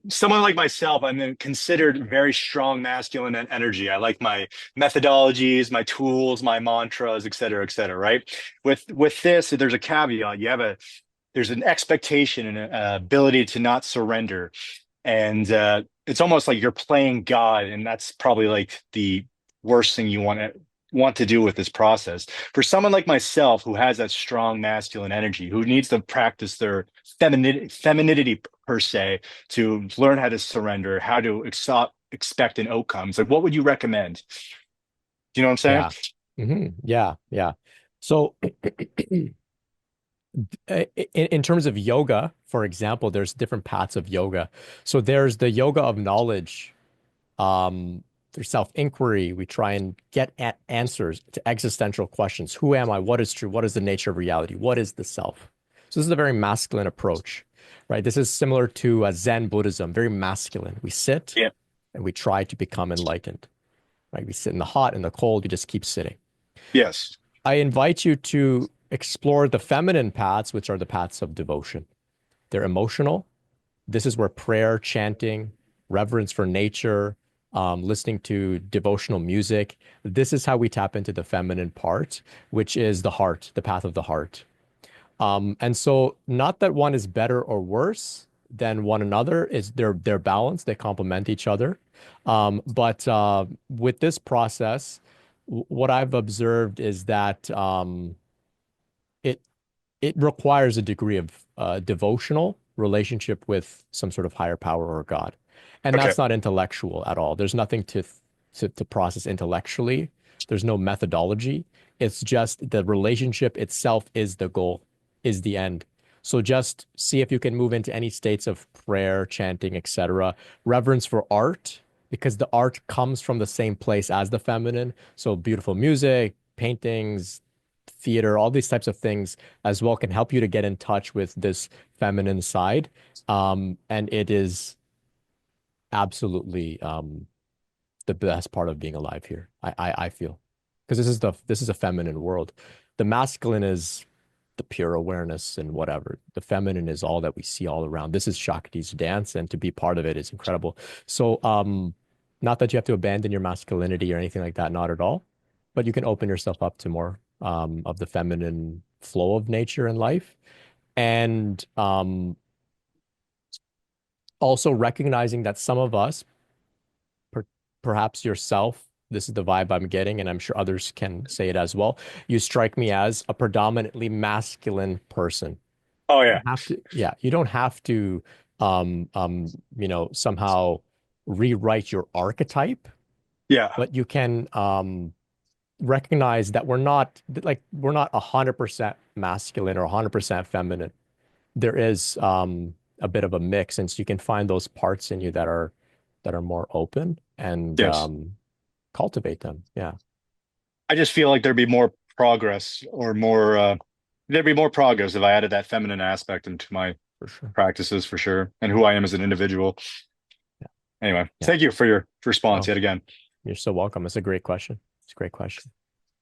Someone like myself, I'm considered very strong masculine energy. I like my methodologies, my tools, my mantras, et cetera, right? With this, there's a caveat. There's an expectation and an ability to not surrender. And it's almost like you're playing God, and that's probably like the worst thing you want to do with this process. For someone like myself who has that strong masculine energy, who needs to practice their femininity per se to learn how to surrender, how to expect an outcomes, like what would you recommend? Do you know what I'm saying? Yeah. Yeah. Yeah. So in terms of yoga, for example, there's different paths of yoga. So there's the yoga of knowledge. There's self-inquiry. We try and get at answers to existential questions. Who am I? What is true? What is the nature of reality? What is the self? So this is a very masculine approach, right? This is similar to Zen Buddhism, very masculine. We sit Yeah. and we try to become enlightened, right? We sit in the hot and the cold. You just keep sitting. Yes. I invite you to explore the feminine paths, which are the paths of devotion. They're emotional. This is where prayer, chanting, reverence for nature, listening to devotional music, this is how we tap into the feminine part, which is the heart, the path of the heart. And so, not that one is better or worse than one another, is they're balanced, they complement each other. But with this process, what I've observed is that it it requires a degree of devotional relationship with some sort of higher power or God. And Okay. that's not intellectual at all. There's nothing to process intellectually. There's no methodology. It's just the relationship itself is the goal, is the end. So just see if you can move into any states of prayer, chanting, etc. Reverence for art, because the art comes from the same place as the feminine. So beautiful music, paintings, theater, all these types of things as well can help you to get in touch with this feminine side. And it is absolutely the best part of being alive here. I feel because this is a feminine world. The masculine is the pure awareness and whatever. The feminine is all that we see all around. This is Shakti's dance, and to be part of it is incredible. So, not that you have to abandon your masculinity or anything like that, not at all, but you can open yourself up to more of the feminine flow of nature and life. And also recognizing that some of us, per perhaps yourself, this is the vibe I'm getting, and I'm sure others can say it as well. You strike me as a predominantly masculine person. Oh You yeah. don't have to, yeah, you don't have to, somehow rewrite your archetype, Yeah. but you can, recognize that we're not 100% masculine or 100% feminine. There is a bit of a mix, and so you can find those parts in you that are more open and Yes. cultivate them. Yeah, I just feel like there'd be more progress or more there'd be more progress if I added that feminine aspect into my for sure. practices for sure and who I am as an individual. Yeah, Anyway, yeah. thank you for your response No, yet again. you're so welcome. It's a great question. It's a great question.